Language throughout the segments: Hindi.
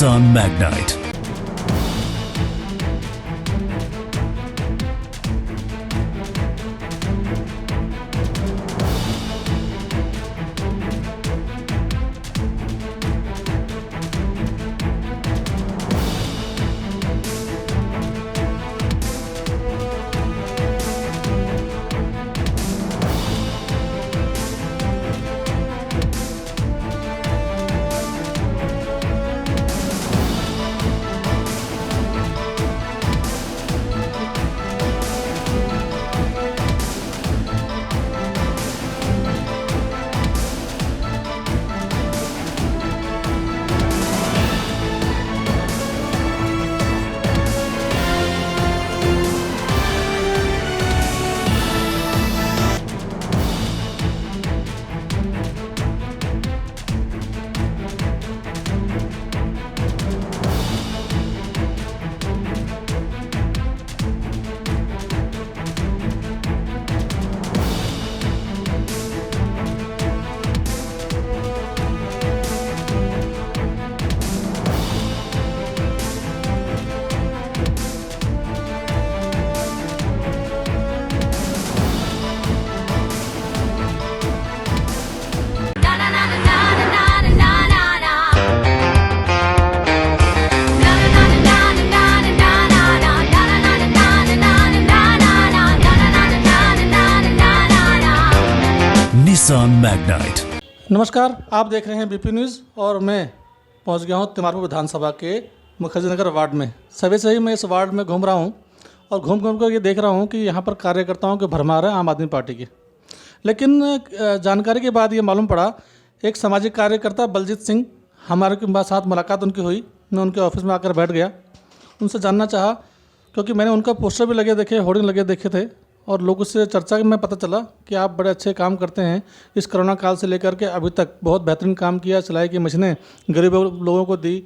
Nissan Magnite. Nissan Magnite. नमस्कार, आप देख रहे हैं बीपी न्यूज़ और मैं पहुंच गया हूं तिमारपुर विधानसभा के मुखर्जी नगर वार्ड में। सवेरे से ही मैं इस वार्ड में घूम रहा हूं और घूम घूम कर ये देख रहा हूं कि यहां पर कार्यकर्ताओं की भरमार है आम आदमी पार्टी की। लेकिन जानकारी के बाद ये मालूम पड़ा, एक सामाजिक कार्यकर्ता बलजीत सिंह, हमारे साथ मुलाकात उनकी हुई। मैं उनके ऑफिस में आकर बैठ गया, उनसे जानना चाहा क्योंकि मैंने उनका पोस्टर भी लगे देखे, होर्डिंग लगे देखे थे और लोगों से चर्चा में पता चला कि आप बड़े अच्छे काम करते हैं। इस कोरोना काल से लेकर के अभी तक बहुत बेहतरीन काम किया, सिलाई की मशीनें गरीब लोगों को दी।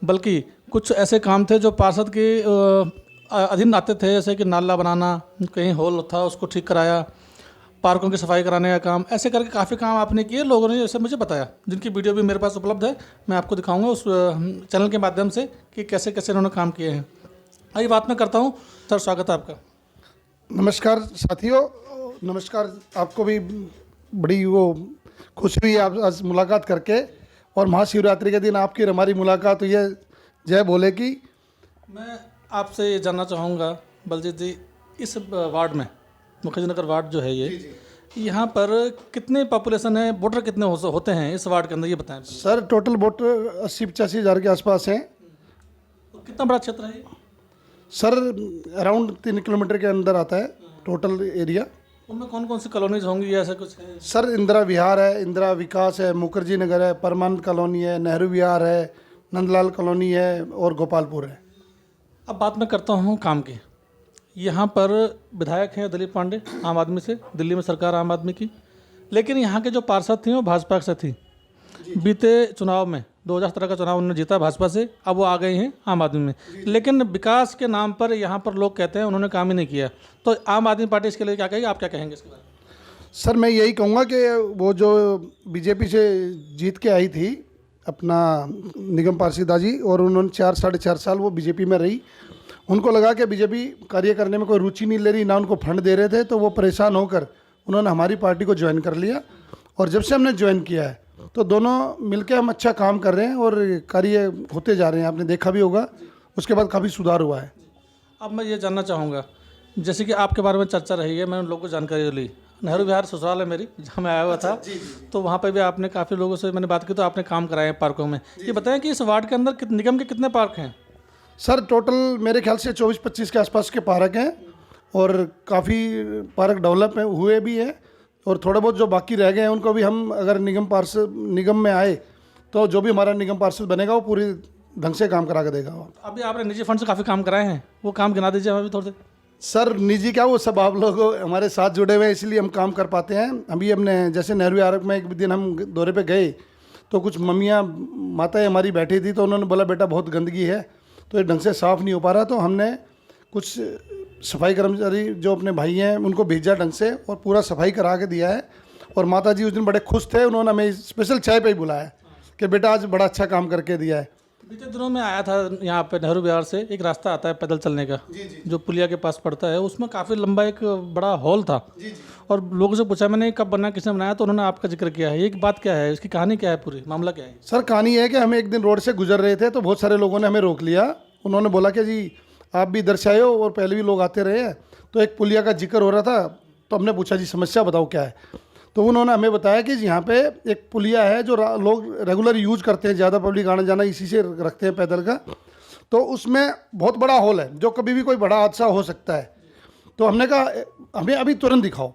बल्कि कुछ ऐसे काम थे जो पार्षद के अधीन आते थे, जैसे कि नाला बनाना, कहीं होल था उसको ठीक कराया, पार्कों की सफाई कराने का काम, ऐसे करके काफ़ी काम आपने किए। लोगों ने ऐसे मुझे बताया, जिनकी वीडियो भी मेरे पास उपलब्ध है। मैं आपको दिखाऊंगा उस चैनल के माध्यम से कि कैसे कैसे उन्होंने काम किए हैं। आइए बात मैं करता हूँ। सर, स्वागत है आपका। नमस्कार साथियों, नमस्कार। आपको भी बड़ी वो खुशी हुई आप आज मुलाकात करके, और महाशिवरात्रि के दिन आपकी हमारी मुलाकात हुई है। जय बोले की। मैं आपसे ये जानना चाहूँगा बलजीत जी, इस वार्ड में, मुखर्जी नगर वार्ड जो है ये, यहाँ पर कितने पॉपुलेशन है, वोटर कितने होते हैं इस वार्ड के अंदर, ये बताएं। सर, टोटल वोटर 80-85 हज़ार के आसपास हैं। कितना बड़ा क्षेत्र है ये? सर, अराउंड 3 किलोमीटर के अंदर आता है टोटल एरिया। उनमें कौन कौन सी कॉलोनीज होंगी, ऐसा कुछ है? सर, इंदिरा विहार है, इंदिरा विकास है, मुखर्जी नगर है, परमानंद कॉलोनी है, नेहरू विहार है, नंदलाल कॉलोनी है और गोपालपुर है। अब बात मैं करता हूँ काम की। यहाँ पर विधायक हैं दिलीप पांडे, आम आदमी से, दिल्ली में सरकार आम आदमी की। लेकिन यहाँ के जो पार्षद थी वो भाजपा से थी। बीते चुनाव में 2017 का चुनाव उन्होंने जीता भाजपा से, अब वो आ गए हैं आम आदमी में। लेकिन विकास के नाम पर यहाँ पर लोग कहते हैं उन्होंने काम ही नहीं किया। तो आम आदमी पार्टी इसके लिए क्या कहेगी, आप क्या कहेंगे इसके बारे में? सर, मैं यही कहूँगा कि वो जो बीजेपी से जीत के आई थी अपना निगम पार्षदा जी, और उन्होंने 4-4.5 साल वो बीजेपी में रही। उनको लगा कि बीजेपी कार्य करने में कोई रुचि नहीं ले रही, ना उनको फंड दे रहे थे, तो वो परेशान होकर उन्होंने हमारी पार्टी को ज्वाइन कर लिया। और जब से हमने ज्वाइन किया है तो दोनों मिलकर हम अच्छा काम कर रहे हैं और कार्य होते जा रहे हैं। आपने देखा भी होगा, उसके बाद काफ़ी सुधार हुआ है। अब मैं ये जानना चाहूँगा, जैसे कि आपके बारे में चर्चा रही है, मैंने लोगों को जानकारी ली। नेहरू विहार ससुराल है मेरी, जहाँ मैं आया हुआ था, तो वहाँ पे भी आपने काफ़ी लोगों से मैंने बात की, तो आपने काम कराए हैं पार्कों में। ये बताएं कि इस वार्ड के अंदर निगम के कितने पार्क हैं? सर, टोटल मेरे ख्याल से 24-25 के आसपास के पार्क हैं, और काफ़ी पार्क डेवलप हुए भी हैं, और थोड़े बहुत जो बाकी रह गए हैं उनको भी हम, अगर निगम में आए तो जो भी हमारा निगम पार्षद बनेगा वो पूरी ढंग से काम करा के देगा। अभी आपने निजी फंड से काफ़ी काम कराए हैं, वो काम गिना दीजिए हमें भी थोड़े से। सर, निजी क्या, वो सब आप लोग हमारे साथ जुड़े हुए हैं, इसलिए हम काम कर पाते हैं। अभी हमने जैसे नेहरू विहार में एक दिन हम दौरे पे गए तो कुछ मम्मियाँ माताएं हमारी बैठी थी, तो उन्होंने बोला बेटा बहुत गंदगी है, तो ये ढंग से साफ़ नहीं हो पा रहा। तो हमने कुछ सफाई कर्मचारी जो अपने भाई हैं उनको भेजा ढंग से, और पूरा सफाई करा के दिया है। और माता जी उस दिन बड़े खुश थे, उन्होंने हमें स्पेशल चाय पे ही बुलाया कि बेटा आज बड़ा अच्छा काम करके दिया है। बीते दिनों में आया था यहाँ पे नेहरू विहार से एक रास्ता आता है पैदल चलने का, जो पुलिया के पास पड़ता है, उसमें काफ़ी लंबा एक बड़ा हॉल था। और लोगों से पूछा मैंने कब बना, किसने बनाया, तो उन्होंने आपका जिक्र किया है। ये बात क्या है, इसकी कहानी क्या है, पूरी मामला क्या है? सर कहानी है कि हम एक दिन रोड से गुजर रहे थे तो बहुत सारे लोगों ने हमें रोक लिया। उन्होंने बोला कि जी आप भी इधर से आए हो और पहले भी लोग आते रहे हैं, तो एक पुलिया का जिक्र हो रहा था। तो हमने पूछा जी समस्या बताओ क्या है। तो उन्होंने हमें बताया कि यहाँ पे एक पुलिया है जो लोग रेगुलर यूज करते हैं, ज़्यादा पब्लिक आना जाना इसी से रखते हैं पैदल का। तो उसमें बहुत बड़ा हॉल है जो कभी भी कोई बड़ा हादसा हो सकता है। तो हमने कहा हमें अभी तुरंत दिखाओ।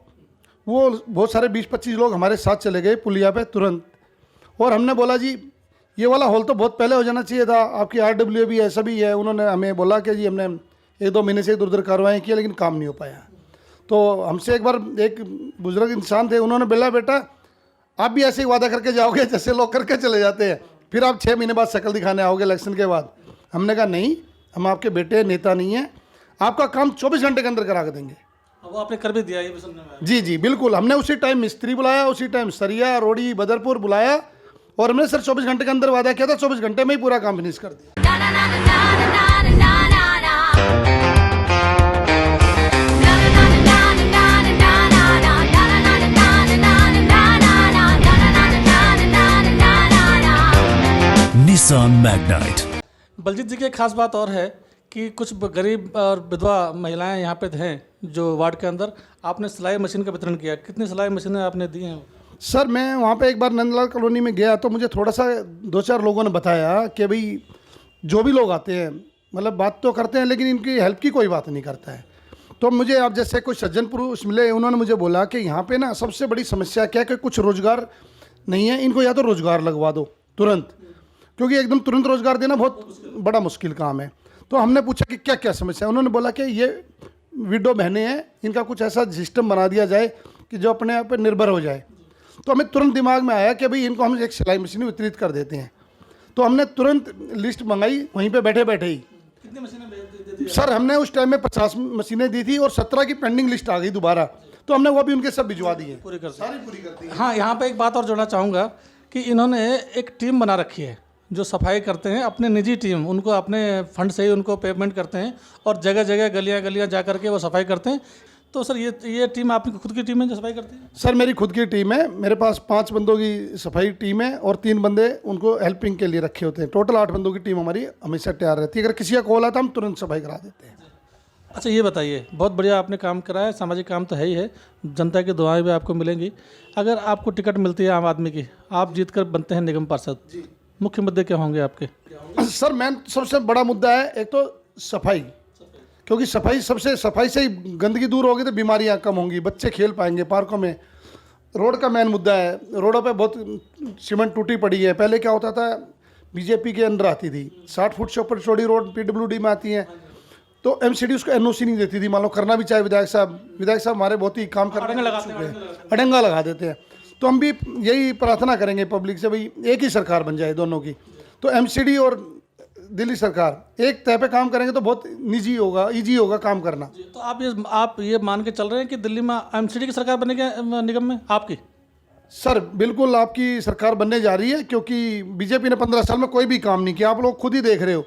वो बहुत सारे 20-25 लोग हमारे साथ चले गए पुलिया पे तुरंत। और हमने बोला जी ये वाला हॉल तो बहुत पहले हो जाना चाहिए था, आपकी RWA भी ऐसा भी है। उन्होंने हमें बोला कि जी हमने 1-2 महीने से इधर उधर कार्रवाई की लेकिन काम नहीं हो पाया। तो हमसे एक बार एक बुजुर्ग इंसान थे, उन्होंने बोला बेटा आप भी ऐसे ही वादा करके जाओगे जैसे लोग करके चले जाते हैं, फिर आप 6 महीने बाद शक्ल दिखाने आओगे इलेक्शन के बाद। हमने कहा नहीं, हम आपके बेटे नेता नहीं हैं, आपका काम 24 घंटे के अंदर करा के देंगे। वो आपने कर भी दिया, ये भी सुनने में आया। जी जी बिल्कुल। हमने उसी टाइम मिस्त्री बुलाया, उसी टाइम सरिया रोड़ी बदरपुर बुलाया और हमने सर 24 घंटे के अंदर वादा किया था, 24 घंटे में ही पूरा काम फिनिश कर दिया। Nissan Magnite. बलजीत जी की एक खास बात और है कि कुछ गरीब और विधवा महिलाएं यहाँ पे हैं जो वार्ड के अंदर, आपने सिलाई मशीन का वितरण किया। कितनी सिलाई मशीनें आपने दी हैं? सर मैं वहाँ पे एक बार नंदलाल कॉलोनी में गया तो मुझे थोड़ा सा 2-4 लोगों ने बताया कि भाई जो भी लोग आते हैं मतलब बात तो करते हैं लेकिन इनकी हेल्प की कोई बात नहीं करता है। तो मुझे अब जैसे कोई सज्जन पुरुष मिले, उन्होंने मुझे बोला कि यहाँ पे ना सबसे बड़ी समस्या क्या है कि कुछ रोज़गार नहीं है, इनको या तो रोज़गार लगवा दो तुरंत, क्योंकि एकदम तुरंत रोज़गार देना बहुत बड़ा मुश्किल काम है। तो हमने पूछा कि क्या क्या समस्या है। उन्होंने बोला कि ये विडो बहनें हैं, इनका कुछ ऐसा सिस्टम बना दिया जाए कि जो अपने आप पर निर्भर हो जाए। तो हमें तुरंत दिमाग में आया कि भाई इनको हम एक सिलाई मशीन वितरित कर देते हैं। तो हमने तुरंत लिस्ट मंगाई वहीं पे बैठे बैठे ही। कितनी मशीनें दे दी? सर हमने उस टाइम में 50 मशीनें दी थी और 17 की पेंडिंग लिस्ट आ गई दोबारा, तो हमने वो भी उनके सब भिजवा दी है, पूरी कर सारी पूरी कर दी है। हाँ, यहाँ पे एक बात और जोड़ना चाहूँगा कि इन्होंने एक टीम बना रखी है जो सफाई करते हैं, अपने निजी टीम, उनको अपने फंड से ही उनको पेमेंट करते हैं और जगह जगह गलियाँ गलियाँ जा करके वो सफाई करते हैं। तो सर ये टीम आपकी खुद की टीम है जो सफाई करती है? सर मेरी खुद की टीम है, मेरे पास 5 बंदों की सफाई टीम है और 3 बंदे उनको हेल्पिंग के लिए रखे होते हैं। टोटल 8 बंदों की टीम हमारी हमेशा तैयार रहती है। अगर किसी का कॉल आता हम तुरंत सफाई करा देते हैं। अच्छा ये बताइए, बहुत बढ़िया आपने काम करा है, सामाजिक काम तो है ही है, जनता की दुआएं भी आपको मिलेंगी। अगर आपको टिकट मिलती है आम आदमी की, आप जीत कर बनते हैं निगम पार्षद, मुख्य मुद्दे क्या होंगे आपके? सर मेन सबसे बड़ा मुद्दा है एक तो सफाई, क्योंकि सफाई से ही गंदगी दूर होगी तो बीमारियां कम होंगी, बच्चे खेल पाएंगे पार्कों में। रोड का मेन मुद्दा है, रोडों पे बहुत सीमेंट टूटी पड़ी है। पहले क्या होता था, बीजेपी के अंदर आती थी 60 फुट से ऊपर चौड़ी रोड PWD में आती हैं तो MCD उसको NOC नहीं देती थी, मान लो करना भी चाहे विधायक साहब हमारे बहुत ही काम करने अड़ंगा लगा देते हैं। तो हम भी यही प्रार्थना करेंगे पब्लिक से, भाई एक ही सरकार बन जाए दोनों की, तो MCD और दिल्ली सरकार एक तय पे काम करेंगे तो बहुत ईजी होगा काम करना। तो आप ये मान के चल रहे हैं कि दिल्ली में MCD की सरकार बनेगी निगम में आपकी? सर बिल्कुल आपकी सरकार बनने जा रही है, क्योंकि बीजेपी ने 15 साल में कोई भी काम नहीं किया। आप लोग खुद ही देख रहे हो,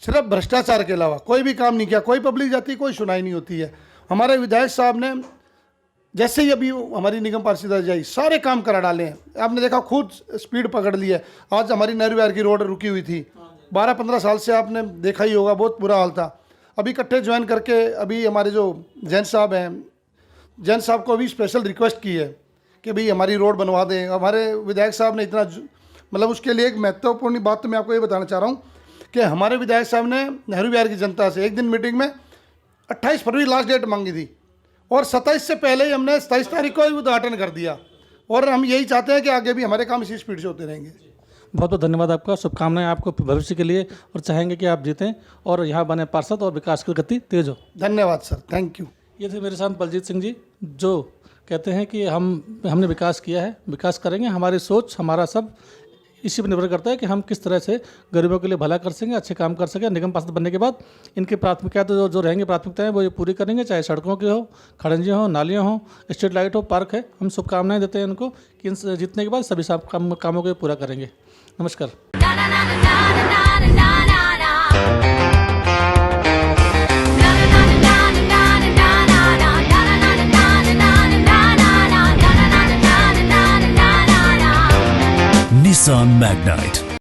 सिर्फ भ्रष्टाचार के अलावा कोई भी काम नहीं किया। कोई पब्लिक जाती, कोई सुनाई नहीं होती है। हमारे विधायक साहब ने जैसे ही अभी हमारी निगम पार्षद आई सारे काम करा डाले हैं। आपने देखा खुद स्पीड पकड़ ली है। आज हमारी नेहरू विहार की रोड रुकी हुई थी, 12-15 साल से आपने देखा ही होगा, बहुत बुरा हाल था। अभी इकट्ठे ज्वाइन करके अभी हमारे जो जैन साहब हैं, जैन साहब को अभी स्पेशल रिक्वेस्ट की है कि भाई हमारी रोड बनवा दें। हमारे विधायक साहब ने इतना मतलब उसके लिए एक महत्वपूर्ण बात तो मैं आपको ये बताना चाह रहा हूँ कि हमारे विधायक साहब ने नेहरू विहार की जनता से एक दिन मीटिंग में 28 फरवरी लास्ट डेट मांगी थी और 27 से पहले ही हमने 27 तारीख को ही उद्घाटन कर दिया। और हम यही चाहते हैं कि आगे भी हमारे काम इसी स्पीड से होते रहेंगे। बहुत बहुत धन्यवाद आपका, शुभकामनाएं आपको भविष्य के लिए और चाहेंगे कि आप जीतें और यहाँ बने पार्षद और विकास की गति तेज हो। धन्यवाद सर, थैंक यू। ये थे मेरे साथ बलजीत सिंह जी, जो कहते हैं कि हमने विकास किया है, विकास करेंगे। हमारी सोच, हमारा सब इसी पर निर्भर करता है कि हम किस तरह से गरीबों के लिए भला कर सकें, अच्छे काम कर सकें। निगम पार्षद बनने के बाद इनकी प्राथमिकता तो जो रहेंगी प्राथमिकताएं वो ये पूरी करेंगे, चाहे सड़कों की हो, खड़ंजे हो, नालियाँ हो, स्ट्रीट लाइट हो, पार्क है। हम शुभकामनाएं देते हैं इनको कि इन जीतने के बाद सभी कामों को पूरा करेंगे। नमस्कार। Nissan Magnite.